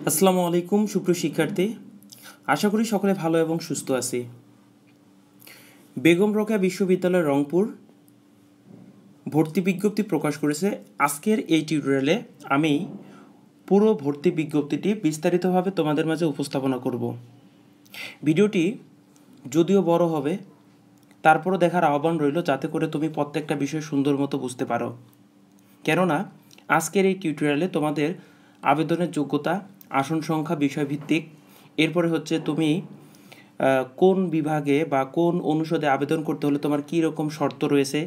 আসসালামু আলাইকুম সুপ্রিয় শিক্ষার্থী, আশা করি সকলে ভালো এবং সুস্থ আছি। বেগম রোকেয়া বিশ্ববিদ্যালয় রংপুর ভর্তি বিজ্ঞপ্তি প্রকাশ করেছে। আজকের এই টিউটোরিয়ালে আমি পুরো ভর্তি বিজ্ঞপ্তিটি বিস্তারিতভাবে তোমাদের মাঝে উপস্থাপনা করব। ভিডিওটি যদিও বড় হবে, তারপরও দেখার আহ্বান রইল যাতে করে তুমি প্রত্যেকটা বিষয় সুন্দর মতো বুঝতে পারো। কেননা আজকের এই টিউটোরিয়ালে তোমাদের আবেদনের যোগ্যতা, আসন সংখ্যা বিষয়ভিত্তিক, এরপরে হচ্ছে তুমি কোন বিভাগে বা কোন অনুষদে আবেদন করতে হলে তোমার কী রকম শর্ত রয়েছে,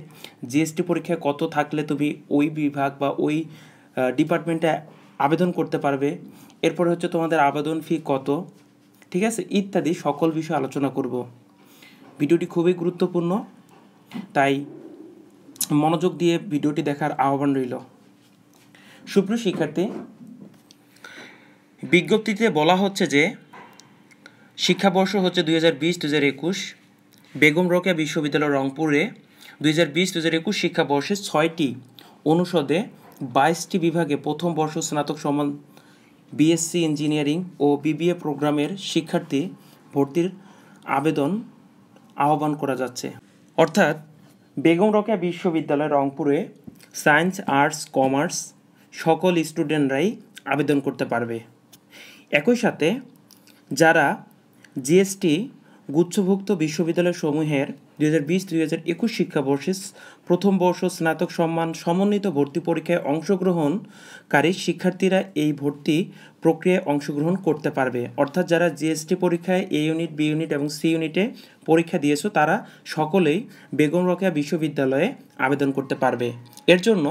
জিএসটি পরীক্ষায় কত থাকলে তুমি ওই বিভাগ বা ওই ডিপার্টমেন্টে আবেদন করতে পারবে, এরপরে হচ্ছে তোমাদের আবেদন ফি কত, ঠিক আছে, ইত্যাদি সকল বিষয় আলোচনা করব। ভিডিওটি খুবই গুরুত্বপূর্ণ, তাই মনোযোগ দিয়ে ভিডিওটি দেখার আহ্বান রইল। সুপ্রিয় শিক্ষার্থী, বিজ্ঞপ্তিতে বলা হচ্ছে যে শিক্ষাবর্ষ হচ্ছে 2020-2021, বেগম রোকেয়া বিশ্ববিদ্যালয় রংপুরে 2020-2021 শিক্ষাবর্ষে 6টি অনুষদে 22টি বিভাগে প্রথম বর্ষ স্নাতক সমান বিএসসি ইঞ্জিনিয়ারিং ও বিবিএ প্রোগ্রামের শিক্ষার্থী ভর্তির আবেদন আহ্বান করা যাচ্ছে। অর্থাৎ বেগম রোকেয়া বিশ্ববিদ্যালয় রংপুরে সায়েন্স, আর্টস, কমার্স সকল স্টুডেন্টরাই আবেদন করতে পারবে। একই সাথে যারা জিএসটি গুচ্ছভুক্ত বিশ্ববিদ্যালয় সমূহের 2020-2021 শিক্ষাবর্ষে প্রথম বর্ষ স্নাতক সম্মান সমন্বিত ভর্তি পরীক্ষায় অংশগ্রহণকারী শিক্ষার্থীরা এই ভর্তি প্রক্রিয়ায় অংশগ্রহণ করতে পারবে। অর্থাৎ যারা জিএসটি পরীক্ষায় এ ইউনিট, বি ইউনিট এবং সি ইউনিটে পরীক্ষা দিয়েছো তারা সকলেই বেগম রোকেয়া বিশ্ববিদ্যালয়ে আবেদন করতে পারবে। এর জন্য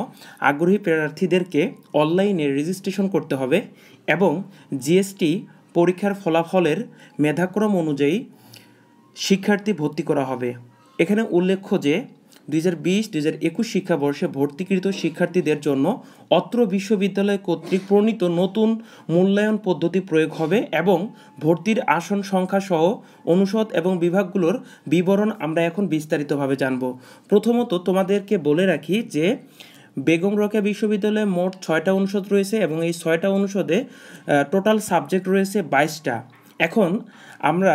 আগ্রহী প্রার্থীদেরকে অনলাইনে রেজিস্ট্রেশন করতে হবে এবং জিএসটি পরীক্ষার ফলাফলের মেধাক্রম অনুযায়ী শিক্ষার্থী ভর্তি করা হবে। এখানে উল্লেখ্য যে 2020-2021 শিক্ষাবর্ষে ভর্তিকৃত শিক্ষার্থীদের জন্য অত্র বিশ্ববিদ্যালয় কর্তৃক প্রণীত নতুন মূল্যায়ন পদ্ধতি প্রয়োগ হবে এবং ভর্তির আসন সংখ্যা সহ অনুষদ এবং বিভাগগুলোর বিবরণ আমরা এখন বিস্তারিতভাবে জানব। প্রথমত তোমাদেরকে বলে রাখি যে বেগম রোকেয়া বিশ্ববিদ্যালয়ে মোট 6টা অনুষদ রয়েছে এবং এই 6টা অনুষদে টোটাল সাবজেক্ট রয়েছে 22টা। এখন আমরা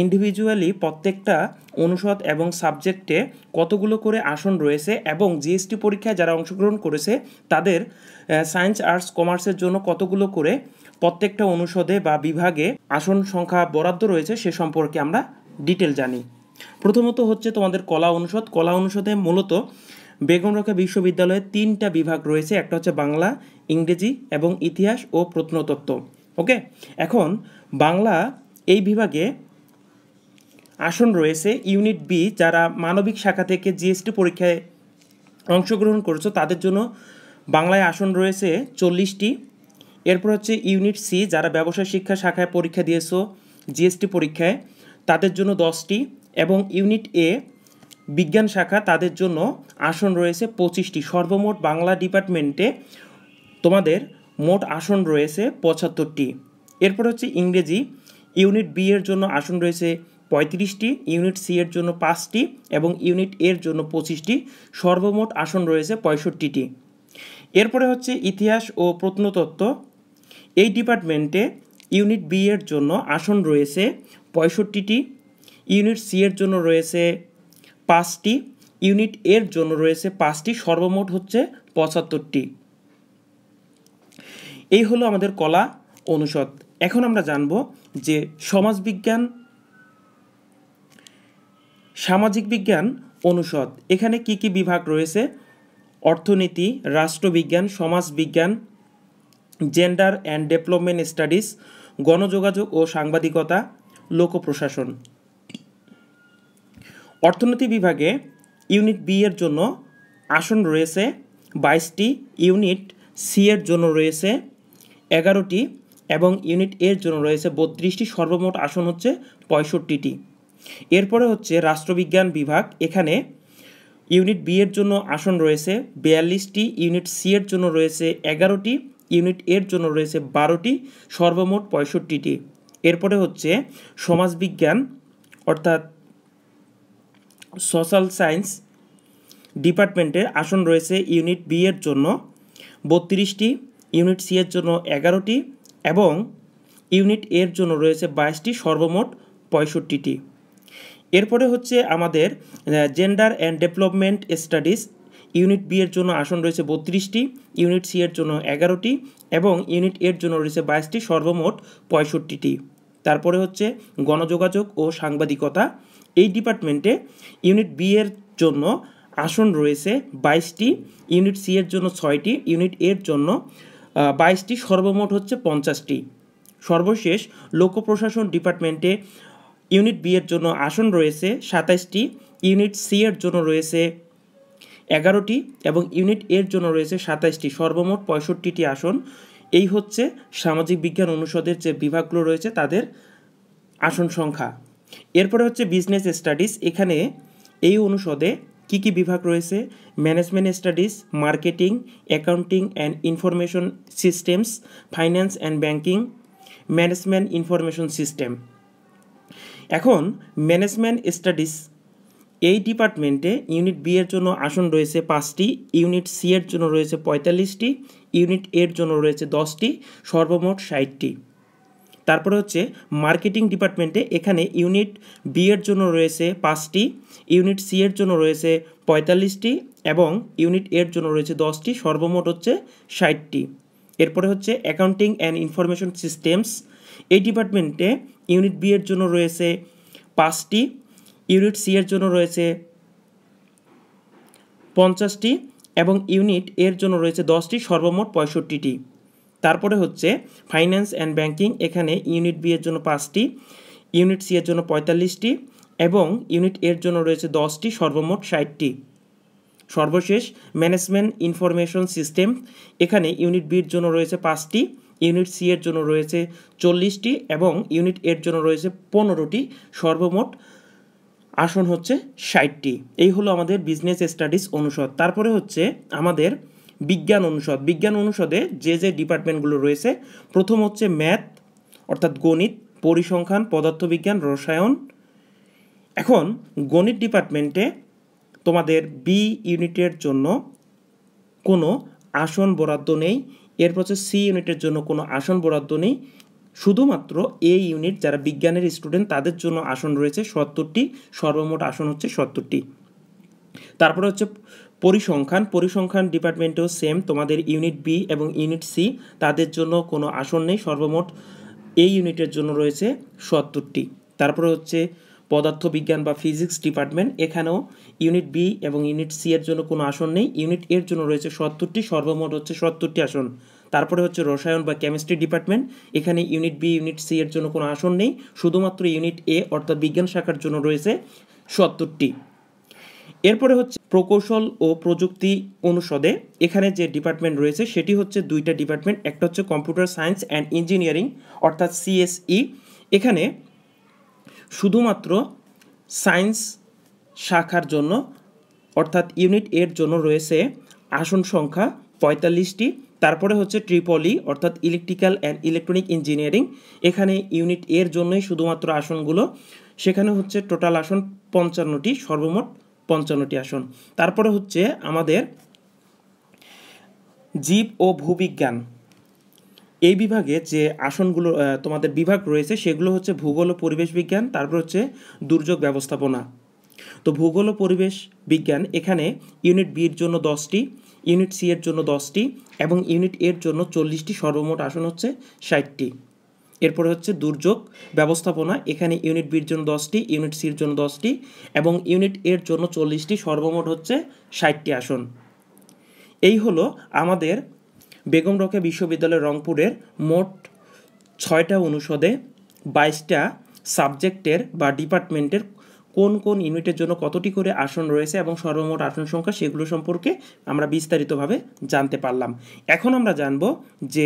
ইন্ডিভিজুয়ালি প্রত্যেকটা অনুষদ এবং সাবজেক্টে কতগুলো করে আসন রয়েছে এবং জিএসটি পরীক্ষায় যারা অংশগ্রহণ করেছে তাদের সায়েন্স, আর্টস, কমার্সের জন্য কতগুলো করে প্রত্যেকটা অনুষদে বা বিভাগে আসন সংখ্যা বরাদ্দ রয়েছে সে সম্পর্কে আমরা ডিটেল জানি। প্রথমত হচ্ছে তোমাদের কলা অনুষদ। কলা অনুষদে মূলত বেগম রোকেয়া বিশ্ববিদ্যালয়ে 3টা বিভাগ রয়েছে, একটা হচ্ছে বাংলা, ইংরেজি এবং ইতিহাস ও প্রত্নতত্ত্ব। ওকে, এখন বাংলা এই বিভাগে আসন রয়েছে ইউনিট বি, যারা মানবিক শাখা থেকে জিএসটি পরীক্ষায় অংশগ্রহণ করেছো তাদের জন্য বাংলায় আসন রয়েছে 40টি। এরপর হচ্ছে ইউনিট সি, যারা ব্যবসায় শিক্ষা শাখায় পরীক্ষা দিয়েছো জিএসটি পরীক্ষায় তাদের জন্য 10টি এবং ইউনিট এ বিজ্ঞান শাখা তাদের জন্য আসন রয়েছে 25টি। সর্বমোট বাংলা ডিপার্টমেন্টে তোমাদের মোট আসন রয়েছে 75টি। এরপর হচ্ছে ইংরেজি, ইউনিট বি এর জন্য আসন রয়েছে 35টি, ইউনিট সি এর জন্য 5টি এবং ইউনিট এর জন্য 25টি। সর্বমোট আসন রয়েছে 65টি। এরপরে হচ্ছে ইতিহাস ও প্রত্নতত্ত্ব। এই ডিপার্টমেন্টে ইউনিট বি এর জন্য আসন রয়েছে 65টি, ইউনিট সি এর জন্য রয়েছে 5টি, ইউনিট এর জন্য রয়েছে 5টি, সর্বমোট হচ্ছে 75টি। এই হলো আমাদের কলা অনুষদ। এখন আমরা জানব যে সমাজবিজ্ঞান, সামাজিক বিজ্ঞান অনুষদ, এখানে কি কি বিভাগ রয়েছে? অর্থনীতি, রাষ্ট্রবিজ্ঞান, সমাজবিজ্ঞান, জেন্ডার অ্যান্ড ডেভেলপমেন্ট স্টাডিজ, গণযোগাযোগ ও সাংবাদিকতা, লোক প্রশাসন। অর্থনীতি বিভাগে ইউনিট বি এর জন্য আসন রয়েছে 22টি, ইউনিট সি এর জন্য রয়েছে 11টি এবং ইউনিট এর জন্য রয়েছে 32টি। সর্বমোট আসন হচ্ছে 65টি। এরপরে হচ্ছে রাষ্ট্রবিজ্ঞান বিভাগ। এখানে ইউনিট বি এর জন্য আসন রয়েছে 42টি, ইউনিট সি এর জন্য রয়েছে 11টি, ইউনিট এর জন্য রয়েছে 12টি, সর্বমোট 65টি। এরপরে হচ্ছে সমাজবিজ্ঞান অর্থাৎ সোশ্যাল সায়েন্স ডিপার্টমেন্টের আসন রয়েছে ইউনিট বি এর জন্য 32টি, ইউনিট সি এর জন্য 11টি এবং ইউনিট এর জন্য রয়েছে 22টি, সর্বমোট 65টি। এরপরে হচ্ছে আমাদের gender and development studies, unit B এর জন্য আসন রয়েছে 32টি, ইউনিট সি এর জন্য 11টি এবং ইউনিট এর জন্য রয়েছে 22টি, সর্বমোট 65টি। তারপরে হচ্ছে গণযোগাযোগ ও সাংবাদিকতা, এই ডিপার্টমেন্টে ইউনিট বি এর জন্য আসন রয়েছে 22টি, ইউনিট সি এর জন্য 6টি, ইউনিট এর জন্য 22টি, সর্বমোট হচ্ছে 50টি। সর্বশেষ লোক প্রশাসন ডিপার্টমেন্টে ইউনিট বি এর জন্য আসন রয়েছে 27টি, ইউনিট সি এর জন্য রয়েছে 11টি এবং ইউনিট এর জন্য রয়েছে 27টি, সর্বমোট 65টি আসন। এই হচ্ছে সামাজিক বিজ্ঞান অনুষদের যে বিভাগগুলো রয়েছে তাদের আসন সংখ্যা। এরপরে হচ্ছে বিজনেস স্টাডিজ, এখানে এই অনুষদে কি কি বিভাগ রয়েছে? Management studies, marketing, accounting and information systems, finance and banking, management information system. এখন ম্যানেজমেন্ট স্টাডিজ এই ডিপার্টমেন্টে ইউনিট বি এর জন্য আসন রয়েছে 5টি, ইউনিট সি এর জন্য রয়েছে 45টি, ইউনিট এর জন্য রয়েছে 10টি, সর্বমোট 60টি। তারপরে হচ্ছে মার্কেটিং ডিপার্টমেন্টে, এখানে ইউনিট বি এর জন্য রয়েছে 5টি, ইউনিট সি এর জন্য রয়েছে 45টি এবং ইউনিট এর জন্য রয়েছে 10টি, সর্বমোট হচ্ছে 60টি। এরপরে হচ্ছে অ্যাকাউন্টিং অ্যান্ড ইনফরমেশন সিস্টেমস, এই ডিপার্টমেন্টে ইউনিট বি এর জন্য রয়েছে 5টি, ইউনিট সি এর জন্য রয়েছে 50টি এবং ইউনিট এর জন্য রয়েছে 10টি, সর্বমোট 65টি। তারপরে হচ্ছে ফাইন্যান্স অ্যান্ড ব্যাংকিং, এখানে ইউনিট বি এর জন্য 5টি, ইউনিট সি এর জন্য 45টি এবং ইউনিট এর জন্য রয়েছে 10টি, সর্বমোট 60টি। সর্বশেষ ম্যানেজমেন্ট ইনফরমেশন সিস্টেম, এখানে ইউনিট বির জন্য রয়েছে 5টি, ইউনিট সি এর জন্য রয়েছে 40টি এবং ইউনিট এর জন্য রয়েছে 15টি, সর্বমোট আসন হচ্ছে 60টি। এই হলো আমাদের বিজনেস স্টাডিজ অনুষদ। তারপরে হচ্ছে আমাদের বিজ্ঞান অনুষদ। বিজ্ঞান অনুষদে যে যে ডিপার্টমেন্টগুলো রয়েছে, প্রথম হচ্ছে ম্যাথ অর্থাৎ গণিত, পরিসংখ্যান, পদার্থবিজ্ঞান, রসায়ন। এখন গণিত ডিপার্টমেন্টে তোমাদের বি ইউনিটের জন্য কোনো আসন বরাদ্দ নেই, এরপর হচ্ছে সি ইউনিটের জন্য কোনো আসন বরাদ্দ নেই, শুধুমাত্র এ ইউনিট যারা বিজ্ঞানের স্টুডেন্ট তাদের জন্য আসন রয়েছে 70টি, সর্বমোট আসন হচ্ছে 70টি। তারপরে হচ্ছে পরিসংখ্যান, পরিসংখ্যান ডিপার্টমেন্টেও সেম, তোমাদের ইউনিট বি এবং ইউনিট সি তাদের জন্য কোনো আসন নেই, সর্বমোট এই ইউনিটের জন্য রয়েছে 70টি। তারপরে হচ্ছে পদার্থবিজ্ঞান বা ফিজিক্স ডিপার্টমেন্ট, এখানেও ইউনিট বি এবং ইউনিট সি এর জন্য কোনো আসন নেই, ইউনিট এর জন্য রয়েছে 70টি, সর্বমোট হচ্ছে 70টি আসন। তারপরে হচ্ছে রসায়ন বা কেমিস্ট্রি ডিপার্টমেন্ট, এখানে ইউনিট বি ইউনিট সি এর জন্য কোনো আসন নেই, শুধুমাত্র ইউনিট এ অর্থাৎ বিজ্ঞান শাখার জন্য রয়েছে 70টি। এরপরে হচ্ছে প্রকৌশল ও প্রযুক্তি অনুষদে, এখানে যে ডিপার্টমেন্ট রয়েছে সেটি হচ্ছে দুইটা ডিপার্টমেন্ট, একটা হচ্ছে কম্পিউটার সায়েন্স অ্যান্ড ইঞ্জিনিয়ারিং অর্থাৎ সিএসই, এখানে শুধুমাত্র সায়েন্স শাখার জন্য অর্থাৎ ইউনিট এর জন্য রয়েছে আসন সংখ্যা 45টি। তারপরে হচ্ছে ট্রিপলি অর্থাৎ ইলেকট্রিক্যাল অ্যান্ড ইলেকট্রনিক ইঞ্জিনিয়ারিং, এখানে ইউনিট এর জন্যই শুধুমাত্র আসনগুলো, সেখানে হচ্ছে টোটাল আসন 55টি, সর্বমোট 55টি আসন। তারপরে হচ্ছে আমাদের জীব ও ভূবিজ্ঞান, এই বিভাগে যে আসনগুলো তোমাদের বিভাগ রয়েছে সেগুলো হচ্ছে ভূগোল ও পরিবেশ বিজ্ঞান, তারপর হচ্ছে দুর্যোগ ব্যবস্থাপনা। তো ভূগোল ও পরিবেশ বিজ্ঞান, এখানে ইউনিট বির জন্য 10টি, ইউনিট সি এর জন্য 10টি এবং ইউনিট এর জন্য 40টি, সর্বমোট আসন হচ্ছে 60টি। এরপরে হচ্ছে দুর্যোগ ব্যবস্থাপনা, এখানে ইউনিট বির জন্য 10টি, ইউনিট সির জন্য 10টি এবং ইউনিট এর জন্য 40টি, সর্বমোট হচ্ছে 60টি আসন। এই হলো আমাদের বেগম রোকেয়া বিশ্ববিদ্যালয় রংপুরের মোট 6টা অনুষদে 22টা সাবজেক্টের বা ডিপার্টমেন্টের কোন কোন ইউনিটের জন্য কতটি করে আসন রয়েছে এবং সর্বমোট আসন সংখ্যা, সেগুলো সম্পর্কে আমরা বিস্তারিতভাবে জানতে পারলাম। এখন আমরা জানব যে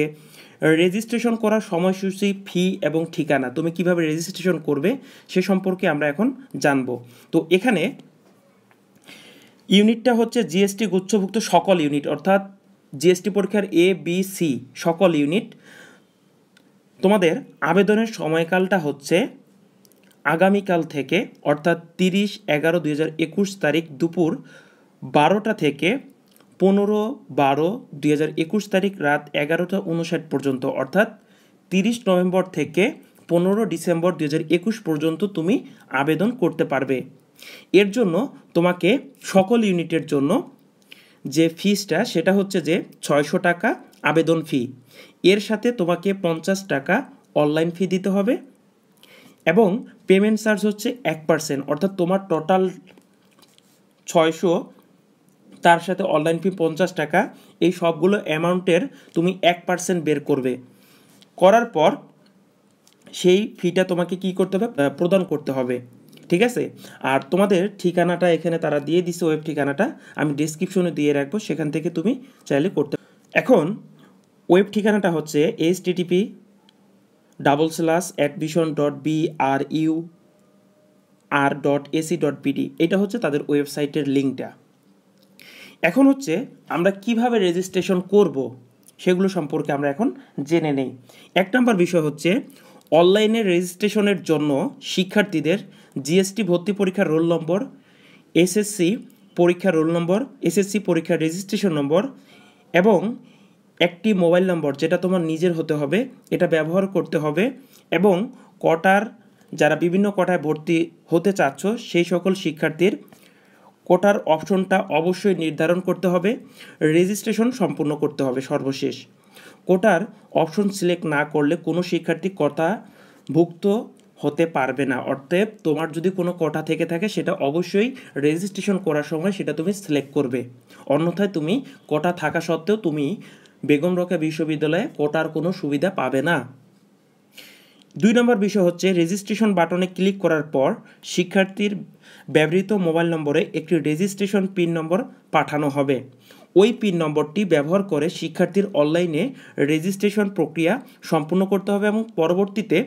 রেজিস্ট্রেশন করার সময়সূচি, ফি এবং ঠিকানা, তুমি কিভাবে রেজিস্ট্রেশন করবে সে সম্পর্কে আমরা এখন জানব। তো এখানে ইউনিটটা হচ্ছে জিএসটি গুচ্ছভুক্ত সকল ইউনিট অর্থাৎ জিএসটি পরীক্ষার এ বি সি সকল ইউনিট। তোমাদের আবেদনের সময়কালটা হচ্ছে আগামীকাল থেকে অর্থাৎ 30/11/2021 তারিখ দুপুর 12টা থেকে 15/12/2021 তারিখ রাত 11:59 পর্যন্ত, অর্থাৎ 30 নভেম্বর থেকে 15 ডিসেম্বর 2021 পর্যন্ত তুমি আবেদন করতে পারবে। এর জন্য তোমাকে সকল ইউনিটের জন্য যে ফিসটা সেটা হচ্ছে যে 600 টাকা আবেদন ফি, এর সাথে তোমাকে 50 টাকা অনলাইন ফি দিতে হবে এবং পেমেন্ট চার্জ হচ্ছে 1%, অর্থাৎ তোমার টোটাল 600, তার সাথে অনলাইন ফি 50 টাকা, এই সবগুলো অ্যামাউন্টের তুমি 1% বের করবে। করার পর সেই ফিটা তোমাকে কি করতে হবে, প্রদান করতে হবে, ঠিক আছে। আর তোমাদের ঠিকানাটা এখানে তারা দিয়ে দিছে, ওয়েব ঠিকানাটা আমি ডেসক্রিপশনে দিয়ে রাখবো, সেখান থেকে তুমি চাইলে করতে। এখন ওয়েব ঠিকানাটা হচ্ছে http://admission.brur.ac.pd, এটা হচ্ছে তাদের ওয়েবসাইটের লিঙ্কটা। এখন হচ্ছে আমরা কিভাবে রেজিস্ট্রেশন করব সেগুলো সম্পর্কে আমরা এখন জেনে নেই। 1 নম্বর বিষয় হচ্ছে অনলাইনে রেজিস্ট্রেশনের জন্য শিক্ষার্থীদের জিএসটি ভর্তি পরীক্ষার রোল নম্বর, এসএসসি পরীক্ষার রোল নম্বর, এসএসসি পরীক্ষার রেজিস্ট্রেশন নম্বর এবং একটি মোবাইল নম্বর যেটা তোমার নিজের হতে হবে, এটা ব্যবহার করতে হবে। এবং কোটার যারা বিভিন্ন কোটায় ভর্তি হতে চাচ্ছ সেই সকল শিক্ষার্থীর কোটার অপশনটা অবশ্যই নির্ধারণ করতে হবে, রেজিস্ট্রেশন সম্পূর্ণ করতে হবে। সর্বশেষ কোটার অপশন সিলেক্ট না করলে কোনো শিক্ষার্থী কোটাভুক্ত হতে পারবে না। অর্থাৎ তোমার যদি কোনো কোটা থেকে থাকে সেটা অবশ্যই রেজিস্ট্রেশন করার সময় সেটা তুমি সিলেক্ট করবে, অন্যথায় তুমি কোটা থাকা সত্ত্বেও তুমি বেগম রোকেয়া বিশ্ববিদ্যালয়ে কোটার কোনো সুবিধা পাবে না। 2 নম্বর বিষয় হচ্ছে রেজিস্ট্রেশন বাটনে ক্লিক করার পর শিক্ষার্থীর ব্যবহৃত মোবাইল নম্বরে একটি রেজিস্ট্রেশন পিন নম্বর পাঠানো হবে। ওই পিন নম্বরটি ব্যবহার করে শিক্ষার্থীর অনলাইনে রেজিস্ট্রেশন প্রক্রিয়া সম্পূর্ণ করতে হবে এবং পরবর্তীতে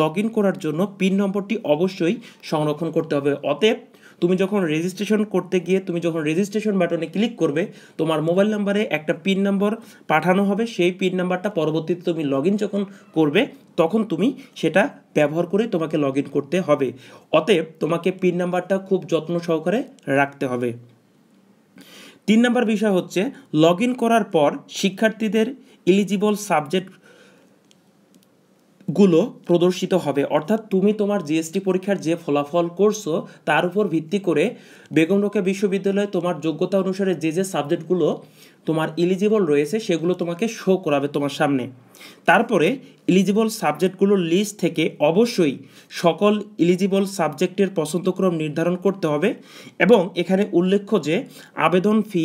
লগ ইন করার জন্য পিন নম্বরটি অবশ্যই সংরক্ষণ করতে হবে। অতএব তুমি যখন রেজিস্ট্রেশন করতে গিয়ে তুমি যখন রেজিস্ট্রেশন বাটনে ক্লিক করবে তোমার মোবাইল নাম্বারে একটা পিন নম্বর পাঠানো হবে, সেই পিন নাম্বারটা পরবর্তীতে তুমি লগ ইন যখন করবে তখন তুমি সেটা ব্যবহার করে তোমাকে লগ ইন করতে হবে। অতএব তোমাকে পিন নাম্বারটা খুব যত্ন সহকারে রাখতে হবে। 3 নম্বর বিষয় হচ্ছে লগ ইন করার পর শিক্ষার্থীদের এলিজিবল সাবজেক্টগুলো প্রদর্শিত হবে, অর্থাৎ তুমি তোমার জিএসটি পরীক্ষার যে ফলাফল করছো তার উপর ভিত্তি করে বেগম রোকেয়া বিশ্ববিদ্যালয়ে তোমার যোগ্যতা অনুসারে যে যে সাবজেক্টগুলো তোমার এলিজিবল রয়েছে সেগুলো তোমাকে শো করাবে তোমার সামনে। তারপরে এলিজিবল সাবজেক্টগুলোর লিস্ট থেকে অবশ্যই সকল এলিজিবল সাবজেক্টের পছন্দক্রম নির্ধারণ করতে হবে এবং এখানে উল্লেখ্য যে আবেদন ফি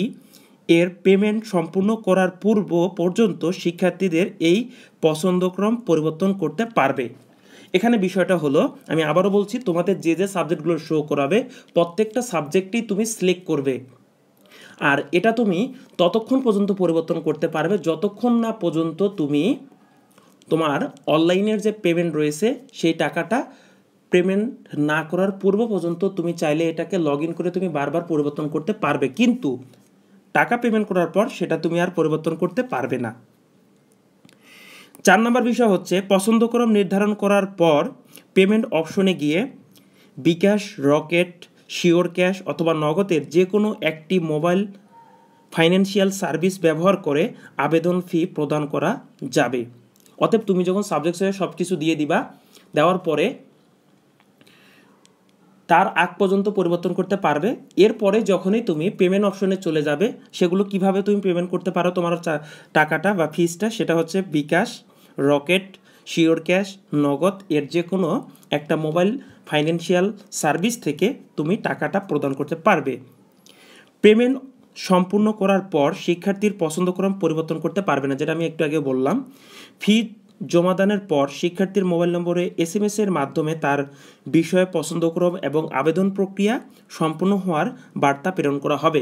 এর পেমেন্ট সম্পূর্ণ করার পূর্ব পর্যন্ত শিক্ষার্থীদের এই পছন্দক্রম পরিবর্তন করতে পারবে। এখানে বিষয়টা হলো, আমি আবারও বলছি, তোমাদের যে যে সাবজেক্টগুলো শো করাবে প্রত্যেকটা সাবজেক্টই তুমি সিলেক্ট করবে, আর এটা তুমি ততক্ষণ পর্যন্ত পরিবর্তন করতে পারবে যতক্ষণ না পর্যন্ত তুমি তোমার অনলাইনের যে পেমেন্ট রয়েছে সেই টাকাটা পেমেন্ট না করার পূর্ব পর্যন্ত তুমি চাইলে এটাকে লগ ইন করে তুমি বারবার পরিবর্তন করতে পারবে, কিন্তু টাকা পেমেন্ট করার পর সেটা তুমি আর পরিবর্তন করতে পারবে না। 4 নম্বর বিষয় হচ্ছে পছন্দক্রম নির্ধারণ করার পর পেমেন্ট অপশনে গিয়ে বিকাশ, রকেট, শিওর ক্যাশ অথবা নগদের যে কোনো একটি মোবাইল ফাইন্যান্সিয়াল সার্ভিস ব্যবহার করে আবেদন ফি প্রদান করা যাবে। অতএব তুমি যখন সাবজেক্ট হয়ে সব কিছু দিয়ে দিবা, দেওয়ার পরে তার আগ পর্যন্ত পরিবর্তন করতে পারবে। এরপরে যখনই তুমি পেমেন্ট অপশনে চলে যাবে, সেগুলো কিভাবে তুমি পেমেন্ট করতে পারো তোমার টাকাটা বা ফিসটা, সেটা হচ্ছে বিকাশ, রকেট, শিওর ক্যাশ, নগদ এর যে কোনো একটা মোবাইল ফাইন্যান্সিয়াল সার্ভিস থেকে তুমি টাকাটা প্রদান করতে পারবে। পেমেন্ট সম্পূর্ণ করার পর শিক্ষার্থীর পছন্দক্রম পরিবর্তন করতে পারবে না, যেটা আমি একটু আগে বললাম। ফি জমাদানের পর শিক্ষার্থীর মোবাইল নম্বরে SMS এর মাধ্যমে তার বিষয়ে পছন্দক্রম এবং আবেদন প্রক্রিয়া সম্পূর্ণ হওয়ার বার্তা প্রেরণ করা হবে।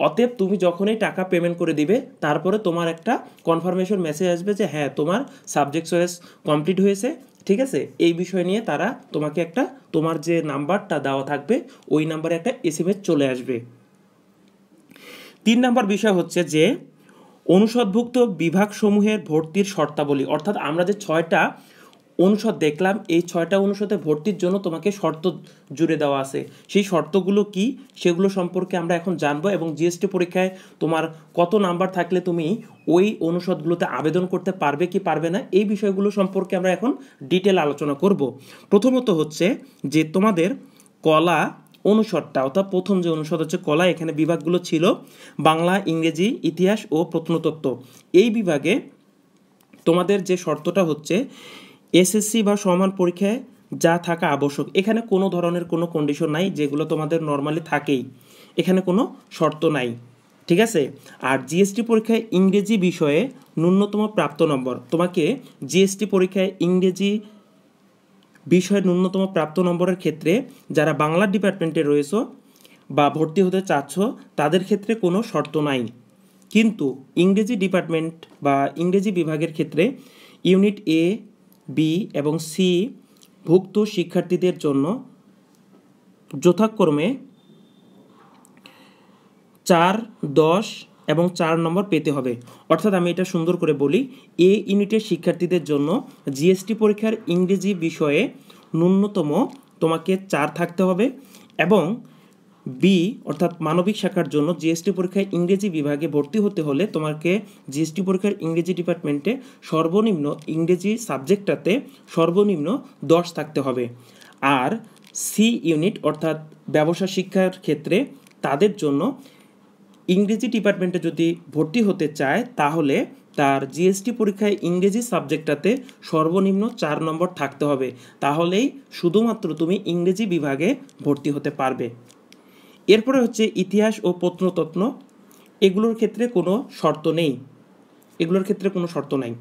অতএব তুমি যখনই টাকা পেমেন্ট করে দিবে তারপরে তোমার একটা কনফার্মেশন মেসেজ আসবে যে হ্যাঁ তোমার সাবজেক্ট চয়েস কমপ্লিট হয়েছে, ঠিক আছে। এই বিষয় নিয়ে তারা তোমাকে একটা, তোমার যে নাম্বারটা দেওয়া থাকবে ওই নাম্বারে একটা SMS চলে আসবে। 3 নম্বর বিষয় হচ্ছে যে অনুষদভুক্ত বিভাগসমূহের ভর্তির শর্তাবলী, অর্থাৎ আমরা যে 6টা অনুষদ দেখলাম, এই 6টা অনুষদে ভর্তির জন্য তোমাকে শর্ত জুড়ে দেওয়া আছে। সেই শর্তগুলো কি সেগুলো সম্পর্কে আমরা এখন জানবো, এবং জিএসটি পরীক্ষায় তোমার কত নাম্বার থাকলে তুমি ওই অনুষদগুলোতে আবেদন করতে পারবে কি পারবে না, এই বিষয়গুলো সম্পর্কে আমরা এখন ডিটেল আলোচনা করব। প্রথমত হচ্ছে যে তোমাদের কলা অনুষদটা, অর্থাৎ প্রথম যে অনুষদ হচ্ছে কলা, এখানে বিভাগগুলো ছিল বাংলা, ইংরেজি, ইতিহাস ও প্রত্নতত্ত্ব। এই বিভাগে তোমাদের যে শর্তটা হচ্ছে এসএসসি বা সমান পরীক্ষায় যা থাকা আবশ্যক, এখানে কোনো ধরনের কোনো কন্ডিশন নাই, যেগুলো তোমাদের নর্মালি থাকেই, এখানে কোনো শর্ত নাই, ঠিক আছে। আর জিএসটি পরীক্ষায় ইংরেজি বিষয়ে ন্যূনতম প্রাপ্ত নম্বর, তোমাকে জিএসটি পরীক্ষায় ইংরেজি বিষয়ে ন্যূনতম প্রাপ্ত নম্বরের ক্ষেত্রে যারা বাংলা ডিপার্টমেন্টে রয়েছে বা ভর্তি হতে চাচ্ছ তাদের ক্ষেত্রে কোনো শর্ত নাই, কিন্তু ইংরেজি ডিপার্টমেন্ট বা ইংরেজি বিভাগের ক্ষেত্রে ইউনিট এ, বি এবং সি ভুক্ত শিক্ষার্থীদের জন্য যথাক্রমে 4, 10 এবং 4 নম্বর পেতে হবে। অর্থাৎ আমি এটা সুন্দর করে বলি, এ ইউনিটের শিক্ষার্থীদের জন্য জিএসটি পরীক্ষার ইংরেজি বিষয়ে ন্যূনতম তোমাকে 4 থাকতে হবে, এবং বি অর্থাৎ মানবিক শাখার জন্য জিএসটি পরীক্ষায় ইংরেজি বিভাগে ভর্তি হতে হলে তোমাকে জিএসটি পরীক্ষার ইংরেজি ডিপার্টমেন্টে সর্বনিম্ন ইংরেজি সাবজেক্টটাতে সর্বনিম্ন 10 থাকতে হবে। আর সি ইউনিট অর্থাৎ ব্যবসা শিক্ষার ক্ষেত্রে তাদের জন্য ইংরেজি ডিপার্টমেন্টে যদি ভর্তি হতে চায় তাহলে তার জিএসটি পরীক্ষায় ইংরেজি সাবজেক্টটাতে সর্বনিম্ন 4 নম্বর থাকতে হবে, তাহলেই শুধুমাত্র তুমি ইংরেজি বিভাগে ভর্তি হতে পারবে। এরপরে হচ্ছে ইতিহাস ও প্রত্নতত্ত্ব, এগুলোর ক্ষেত্রে কোনো শর্ত নেই, এগুলোর ক্ষেত্রে কোনো শর্ত নাই।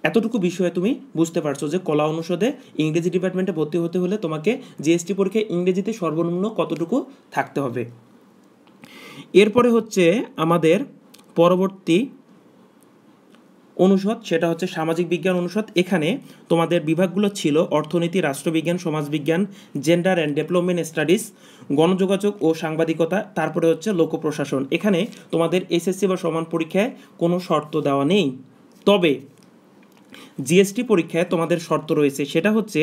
এতটুকু বিষয়ে তুমি বুঝতে পারছো যে কলা অনুষদে ইংরেজি ডিপার্টমেন্টে ভর্তি হতে হলে তোমাকে জিএসটি পরীক্ষায় ইংরেজিতে সর্বনিম্ন কতটুকু থাকতে হবে। এরপরে হচ্ছে আমাদের পরবর্তী অনুষদ, সেটা হচ্ছে সামাজিক বিজ্ঞান অনুষদ। এখানে তোমাদের বিভাগগুলো ছিল অর্থনীতি, রাষ্ট্রবিজ্ঞান, সমাজবিজ্ঞান, জেন্ডার অ্যান্ড ডেভেলপমেন্ট স্টাডিজ, গণযোগাযোগ ও সাংবাদিকতা, তারপরে হচ্ছে লোক প্রশাসন। এখানে তোমাদের এসএসসি বা সমান পরীক্ষায় কোনো শর্ত দেওয়া নেই, তবে জিএসটি পরীক্ষায় তোমাদের শর্ত রয়েছে, সেটা হচ্ছে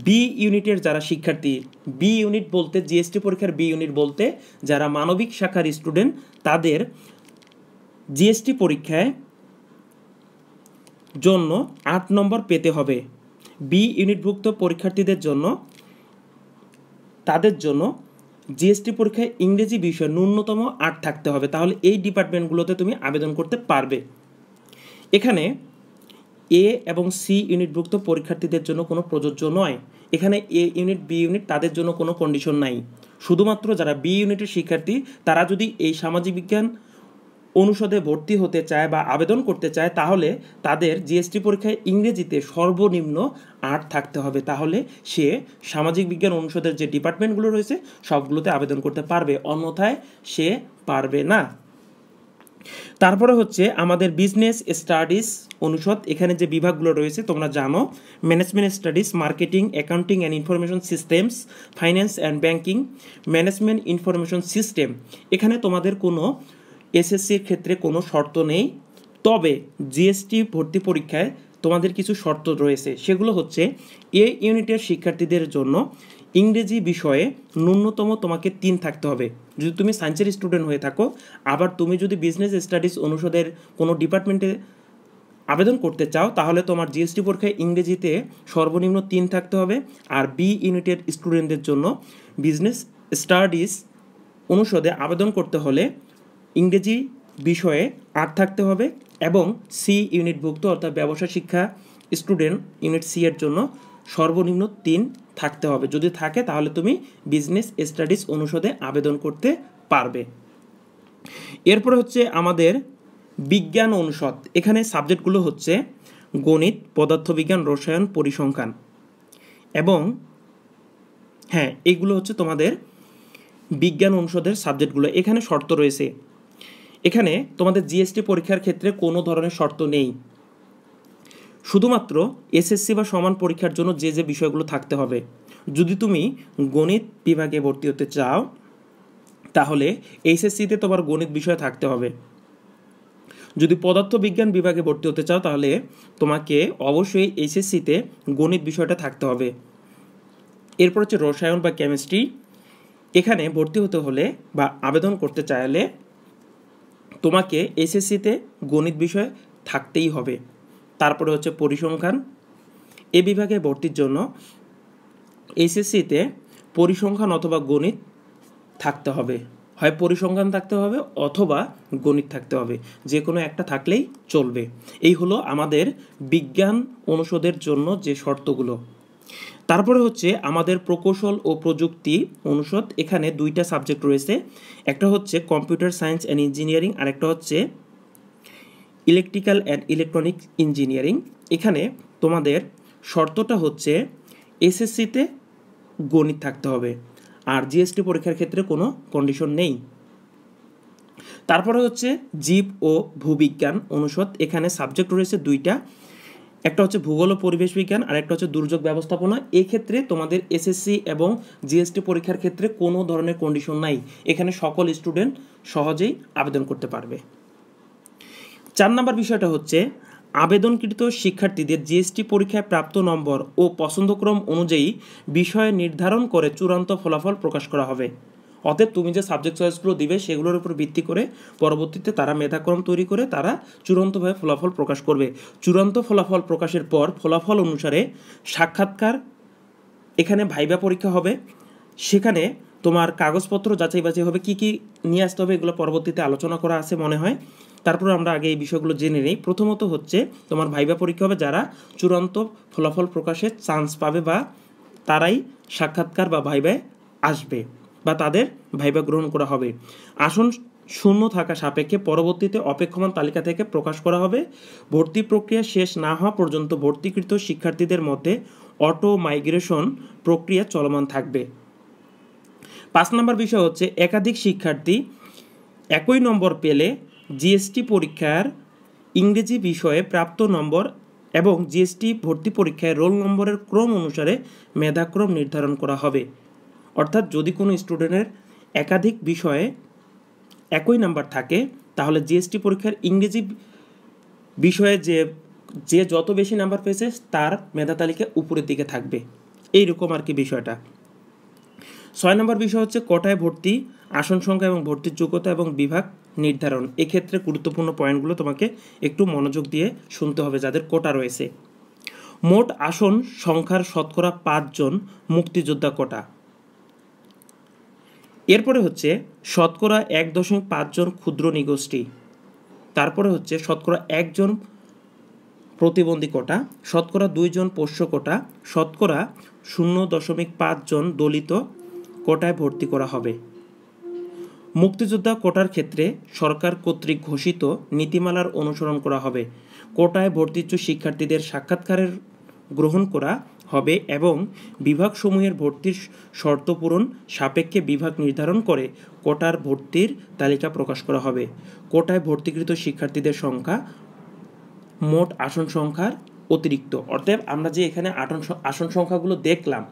বি ইউনিটের যারা শিক্ষার্থী, বি ইউনিট বলতে জিএসটি পরীক্ষার বি ইউনিট বলতে যারা মানবিক শাখার স্টুডেন্ট, তাদের জিএসটি পরীক্ষায় জন্য 8 নম্বর পেতে হবে। বি ইউনিটভুক্ত পরীক্ষার্থীদের জন্য তাদের জন্য জিএসটি পরীক্ষায় ইংরেজি বিষয়ে ন্যূনতম 8 থাকতে হবে, তাহলে এই ডিপার্টমেন্টগুলোতে তুমি আবেদন করতে পারবে। এখানে এ এবং সি ইউনিটভুক্ত পরীক্ষার্থীদের জন্য কোনো প্রযোজ্য নয়, এখানে এ ইউনিট, বি ইউনিট তাদের জন্য কোনো কন্ডিশন নাই, শুধুমাত্র যারা বি ইউনিটের শিক্ষার্থী তারা যদি এই সামাজিক বিজ্ঞান অনুষদে ভর্তি হতে চায় বা আবেদন করতে চায় তাহলে তাদের জিএসটি পরীক্ষায় ইংরেজিতে সর্বনিম্ন 8 থাকতে হবে, তাহলে সে সামাজিক বিজ্ঞান অনুষদের যে ডিপার্টমেন্টগুলো রয়েছে সবগুলোতে আবেদন করতে পারবে, অন্যথায় সে পারবে না। তারপরে হচ্ছে আমাদের বিজনেস স্টাডিজ অনুষদ, এখানে যে বিভাগগুলো রয়েছে তোমরা জানো, management studies, marketing, accounting and information systems, finance and banking, management information system. এখানে তোমাদের কোনো এসএসসির ক্ষেত্রে কোনো শর্ত নেই, তবে জিএসটি ভর্তি পরীক্ষায় তোমাদের কিছু শর্ত রয়েছে, সেগুলো হচ্ছে এ ইউনিটের শিক্ষার্থীদের জন্য ইংরেজি বিষয়ে ন্যূনতম তোমাকে 3 থাকতে হবে যদি তুমি সায়েন্সের স্টুডেন্ট হয়ে থাকো। আবার তুমি যদি বিজনেস স্টাডিজ অনুষদের কোনো ডিপার্টমেন্টে আবেদন করতে চাও তাহলে তোমার জিএসটি পরীক্ষায় ইংরেজিতে সর্বনিম্ন 3 থাকতে হবে। আর বি ইউনিটের স্টুডেন্টদের জন্য বিজনেস স্টাডিজ অনুষদে আবেদন করতে হলে ইংরেজি বিষয়ে 8 থাকতে হবে, এবং সি ইউনিটভুক্ত অর্থাৎ ব্যবসা শিক্ষা স্টুডেন্ট ইউনিট সি এর জন্য সর্বনিম্ন 3 থাকতে হবে, যদি থাকে তাহলে তুমি বিজনেস স্টাডিজ অনুষদে আবেদন করতে পারবে। এরপরে হচ্ছে আমাদের বিজ্ঞান অনুষদ, এখানে সাবজেক্টগুলো হচ্ছে গণিত, পদার্থবিজ্ঞান, রসায়ন, পরিসংখ্যান, এবং হ্যাঁ এইগুলো হচ্ছে তোমাদের বিজ্ঞান অনুষদের সাবজেক্টগুলো। এখানে শর্ত রয়েছে, এখানে তোমাদের জিএসটি পরীক্ষার ক্ষেত্রে কোনো ধরনের শর্ত নেই, শুধুমাত্র এসএসসি বা সমান পরীক্ষার জন্য যে যে বিষয়গুলো থাকতে হবে। যদি তুমি গণিত বিভাগে ভর্তি হতে চাও তাহলে এইচএসসিতে তোমার গণিত বিষয় থাকতে হবে, যদি পদার্থবিজ্ঞান বিভাগে ভর্তি হতে চাও তাহলে তোমাকে অবশ্যই এইচএসসিতে গণিত বিষয়টা থাকতে হবে। এরপর হচ্ছে রসায়ন বা কেমিস্ট্রি, এখানে ভর্তি হতে হলে বা আবেদন করতে চাইলে তোমাকে এসএসসিতে গণিত বিষয় থাকতেই হবে। তারপরে হচ্ছে পরিসংখ্যান, এ বিভাগে ভর্তির জন্য এসএসসিতে পরিসংখ্যান অথবা গণিত থাকতে হবে, হয় পরিসংখ্যান থাকতে হবে অথবা গণিত থাকতে হবে, যে কোনো একটা থাকলেই চলবে। এই হলো আমাদের বিজ্ঞান অনুষদের জন্য যে শর্তগুলো। তারপরে হচ্ছে আমাদের প্রকৌশল ও প্রযুক্তি অনুষদ, এখানে দুইটা সাবজেক্ট রয়েছে, একটা হচ্ছে কম্পিউটার সায়েন্স অ্যান্ড ইঞ্জিনিয়ারিং আর একটা হচ্ছে ইলেকট্রিক্যাল অ্যান্ড ইলেকট্রনিক ইঞ্জিনিয়ারিং। এখানে তোমাদের শর্তটা হচ্ছে এসএসসিতে গণিত থাকতে হবে, আর জিএসটি পরীক্ষার ক্ষেত্রে কোনো কন্ডিশন নেই। তারপরে হচ্ছে জীব ও ভূবিজ্ঞান অনুষদ, এখানে সাবজেক্ট রয়েছে দুইটা, একটা হচ্ছে ভূগোল ও পরিবেশ বিজ্ঞান আর একটা হচ্ছে দুর্যোগ ব্যবস্থাপনা। এই ক্ষেত্রে তোমাদের এসএসসি এবং জিএসটি পরীক্ষার ক্ষেত্রে কোনো ধরনের কন্ডিশন নাই, এখানে সকল স্টুডেন্ট সহজেই আবেদন করতে পারবে। 4 নম্বর বিষয়টা হচ্ছে আবেদনকৃত শিক্ষার্থীদের জিএসটি পরীক্ষায় প্রাপ্ত নম্বর ও পছন্দক্রম অনুযায়ী বিষয় নির্ধারণ করে চূড়ান্ত ফলাফল প্রকাশ করা হবে। অতএব তুমি যে সাবজেক্ট চয়েসগুলো দিবে সেগুলোর উপর ভিত্তি করে পরবর্তীতে তারা মেধাক্রম তৈরি করে তারা চূড়ান্তভাবে ফলাফল প্রকাশ করবে। চূড়ান্ত ফলাফল প্রকাশের পর ফলাফল অনুসারে সাক্ষাৎকার, এখানে ভাইবা পরীক্ষা হবে, সেখানে তোমার কাগজপত্র যাচাই বাছাই হবে, কি কি নিয়ে আসতে হবে এগুলো পরবর্তীতে আলোচনা করা আছে মনে হয়। তারপরে আমরা আগে এই বিষয়গুলো জেনে নিই। প্রথমত হচ্ছে তোমার ভাইবা পরীক্ষা হবে, যারা চূড়ান্ত ফলাফল প্রকাশের চান্স পাবে বা তারাই সাক্ষাৎকার বা ভাইবায় আসবে বা তাদের ভাইবা গ্রহণ করা হবে। আসন শূন্য থাকা সাপেক্ষে পরবর্তীতে অপেক্ষমান তালিকা থেকে প্রকাশ করা হবে। ভর্তি প্রক্রিয়া শেষ না হওয়া পর্যন্ত ভর্তিকৃত শিক্ষার্থীদের মধ্যে অটো মাইগ্রেশন প্রক্রিয়া চলমান থাকবে। 5 নম্বর বিষয় হচ্ছে একাধিক শিক্ষার্থী একই নম্বর পেলে জিএসটি পরীক্ষার ইংরেজি বিষয়ে প্রাপ্ত নম্বর এবং জিএসটি ভর্তি পরীক্ষায় রোল নম্বরের ক্রম অনুসারে মেধাক্রম নির্ধারণ করা হবে। অর্থাৎ যদি কোনো স্টুডেন্টের একাধিক বিষয়ে একই নাম্বার থাকে তাহলে জিএসটি পরীক্ষার ইংরেজি বিষয়ে যে যত বেশি নাম্বার পেয়েছে তার মেধা তালিকা উপরের দিকে থাকবে, এইরকম আর কি বিষয়টা। 6 নম্বর বিষয় হচ্ছে কোটায় ভর্তি, আসন সংখ্যা এবং ভর্তির যোগ্যতা এবং বিভাগ নির্ধারণ। এক্ষেত্রে গুরুত্বপূর্ণ পয়েন্টগুলো তোমাকে একটু মনোযোগ দিয়ে শুনতে হবে যাদের কোটা রয়েছে। মোট আসন সংখ্যার শতকরা 5 জন মুক্তিযোদ্ধা কোটা। এরপরে হচ্ছে শতকরা 1.5 জন ক্ষুদ্র নিগোষ্ঠী। তারপরে হচ্ছে শতকরা 1 জন প্রতিবন্ধী কোটা, শতকরা 2 জন পোষ্য কোটা, শতকরা 0.5 জন দলিত কোটায় ভর্তি করা হবে। মুক্তিযোদ্ধা কোটার ক্ষেত্রে সরকার কর্তৃক ঘোষিত নীতিমালার অনুসরণ করা হবে। কোটায় ভর্তিচ্ছু শিক্ষার্থীদের সাক্ষাৎকারের গ্রহণ করা হবে এবং বিভাগসমূহের ভর্তির শর্ত পূরণ সাপেক্ষে বিভাগ নির্ধারণ করে কোটার ভর্তির তালিকা প্রকাশ করা হবে। কোটায় ভর্তিকৃত শিক্ষার্থীদের সংখ্যা মোট আসন সংখ্যার অতিরিক্ত। অর্থাৎ আমরা যে এখানে আসন সংখ্যাগুলো দেখলাম,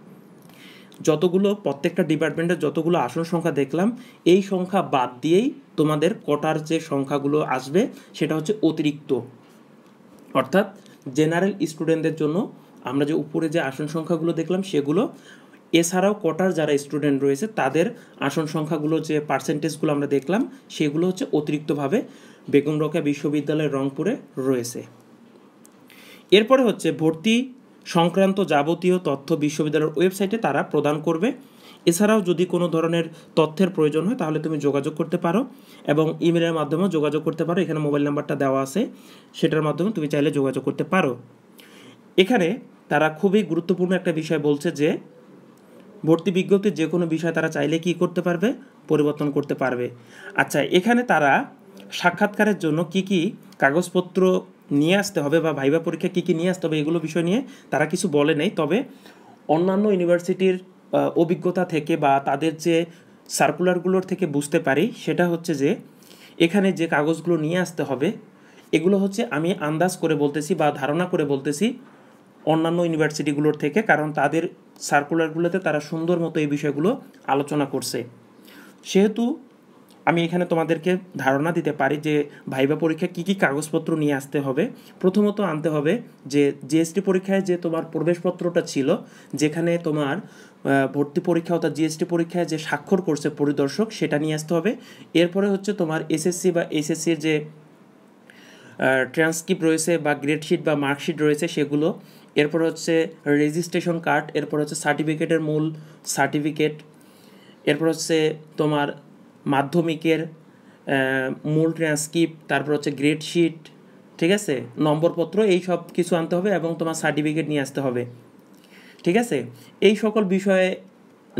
যতগুলো প্রত্যেকটা ডিপার্টমেন্টের যতগুলো আসন সংখ্যা দেখলাম, এই সংখ্যা বাদ দিয়েই তোমাদের কোটার যে সংখ্যাগুলো আসবে সেটা হচ্ছে অতিরিক্ত। অর্থাৎ জেনারেল স্টুডেন্টদের জন্য আমরা যে উপরে যে আসন সংখ্যাগুলো দেখলাম সেগুলো, এছাড়াও কোটার যারা স্টুডেন্ট রয়েছে তাদের আসন সংখ্যাগুলো যে পার্সেন্টেজগুলো আমরা দেখলাম সেগুলো হচ্ছে অতিরিক্তভাবে বেগম রোকেয়া বিশ্ববিদ্যালয় রংপুরে রয়েছে। এরপরে হচ্ছে ভর্তি সংক্রান্ত যাবতীয় তথ্য বিশ্ববিদ্যালয়ের ওয়েবসাইটে তারা প্রদান করবে। এছাড়াও যদি কোনো ধরনের তথ্যের প্রয়োজন হয় তাহলে তুমি যোগাযোগ করতে পারো এবং ইমেলের মাধ্যমেও যোগাযোগ করতে পারো। এখানে মোবাইল নাম্বারটা দেওয়া আছে, সেটার মাধ্যমে তুমি চাইলে যোগাযোগ করতে পারো। এখানে তারা খুবই গুরুত্বপূর্ণ একটা বিষয় বলছে যে ভর্তি বিজ্ঞপ্তির যে কোনো বিষয় তারা চাইলে কি করতে পারবে, পরিবর্তন করতে পারবে। আচ্ছা, এখানে তারা সাক্ষাৎকারের জন্য কি কি কাগজপত্র নিয়ে আসতে হবে বা ভাইবা পরীক্ষা কি কি নিয়ে আসতে হবে এগুলো বিষয় নিয়ে তারা কিছু বলে নেই। তবে অন্যান্য ইউনিভার্সিটির অভিজ্ঞতা থেকে বা তাদের যে সার্কুলারগুলোর থেকে বুঝতে পারি সেটা হচ্ছে যে এখানে যে কাগজগুলো নিয়ে আসতে হবে এগুলো হচ্ছে আমি আন্দাজ করে বলতেছি বা ধারণা করে বলতেছি অন্যান্য ইউনিভার্সিটিগুলোর থেকে, কারণ তাদের সার্কুলারগুলোতে তারা সুন্দর মতো এই বিষয়গুলো আলোচনা করছে। সেহেতু আমি এখানে তোমাদেরকে ধারণা দিতে পারি যে ভাইবা পরীক্ষা কী কী কাগজপত্র নিয়ে আসতে হবে। প্রথমত আনতে হবে যে জিএসটি পরীক্ষায় যে তোমার প্রবেশপত্রটা ছিল, যেখানে তোমার ভর্তি পরীক্ষা অর্থাৎ জিএসটি পরীক্ষায় যে স্বাক্ষর করছে পরিদর্শক, সেটা নিয়ে আসতে হবে। এরপরে হচ্ছে তোমার এসএসসি বা এইচএসসির যে ট্রান্সক্রিপ্ট রয়েছে বা গ্রেডশিট বা মার্কশিট রয়েছে সেগুলো। এরপর হচ্ছে রেজিস্ট্রেশন কার্ড, এরপর হচ্ছে সার্টিফিকেটের মূল সার্টিফিকেট, এরপর হচ্ছে তোমার মাধ্যমিকের মূল ট্রান্সক্রিপ্ট, তারপর হচ্ছে গ্রেডশিট, ঠিক আছে, নম্বরপত্র, এই সব কিছু আনতে হবে এবং তোমার সার্টিফিকেট নিয়ে আসতে হবে, ঠিক আছে। এই সকল বিষয়ে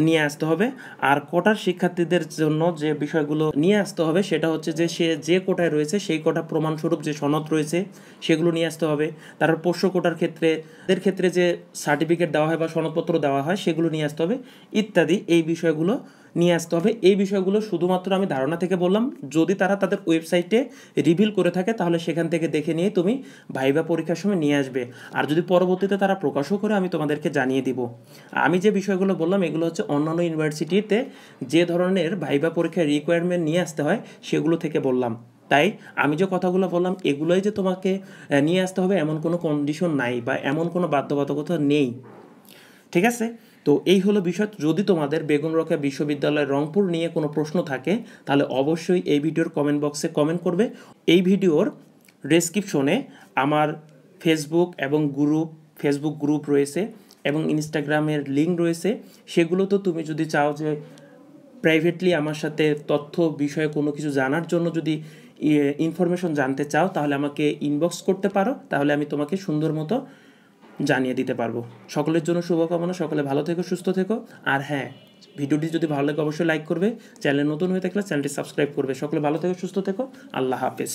নিয়ে আসতে হবে। আর কোটার শিক্ষার্থীদের জন্য যে বিষয়গুলো নিয়ে আসতে হবে সেটা হচ্ছে যে সে যে কোটায় রয়েছে সেই কোটা প্রমাণস্বরূপ যে সনদ রয়েছে সেগুলো নিয়ে আসতে হবে। তারপর পোষ্য কোটার ক্ষেত্রে যে সার্টিফিকেট দেওয়া হয় বা সনদপত্র দেওয়া হয় সেগুলো নিয়ে আসতে হবে ইত্যাদি, এই বিষয়গুলো নিয়ে আসতে হবে। এই বিষয়গুলো শুধুমাত্র আমি ধারণা থেকে বললাম, যদি তারা তাদের ওয়েবসাইটে রিভিল করে থাকে তাহলে সেখান থেকে দেখে নিয়ে তুমি ভাইবা পরীক্ষার সময় নিয়ে আসবে। আর যদি পরবর্তীতে তারা প্রকাশও করে আমি তোমাদেরকে জানিয়ে দিব। আমি যে বিষয়গুলো বললাম এগুলো হচ্ছে অন্যান্য ইউনিভার্সিটিতে যে ধরনের ভাইবা পরীক্ষার রিকোয়ারমেন্ট নিয়ে আসতে হয় সেগুলো থেকে বললাম। তাই আমি যে কথাগুলো বললাম এগুলোই যে তোমাকে নিয়ে আসতে হবে এমন কোনো কন্ডিশন নাই বা এমন কোনো বাধ্যবাধকতা নেই, ঠিক আছে। তো এই হলো বিষয়। যদি তোমাদের বেগম রোকেয়া বিশ্ববিদ্যালয় রংপুর নিয়ে কোনো প্রশ্ন থাকে তাহলে অবশ্যই এই ভিডিওর কমেন্ট বক্সে কমেন্ট করবে। এই ভিডিওর ডেসক্রিপশনে আমার ফেসবুক গ্রুপ রয়েছে এবং ইনস্টাগ্রামের লিঙ্ক রয়েছে। সেগুলো তো তুমি যদি চাও যে প্রাইভেটলি আমার সাথে তথ্য বিষয়ে কোনো কিছু জানার জন্য যদি ইনফরমেশন জানতে চাও তাহলে আমাকে ইনবক্স করতে পারো, তাহলে আমি তোমাকে সুন্দর মতো জানিয়ে দিতে পারবো। সকলের জন্য শুভকামনা, সকলে ভালো থেকো, সুস্থ থেকো। আর হ্যাঁ, ভিডিওটি যদি ভালো লাগে অবশ্যই লাইক করবে, চ্যানেল নতুন হয়ে থাকলে চ্যানেলটি সাবস্ক্রাইব করবে। সকলে ভালো থেকো, সুস্থ থেকো, আল্লাহ হাফেজ।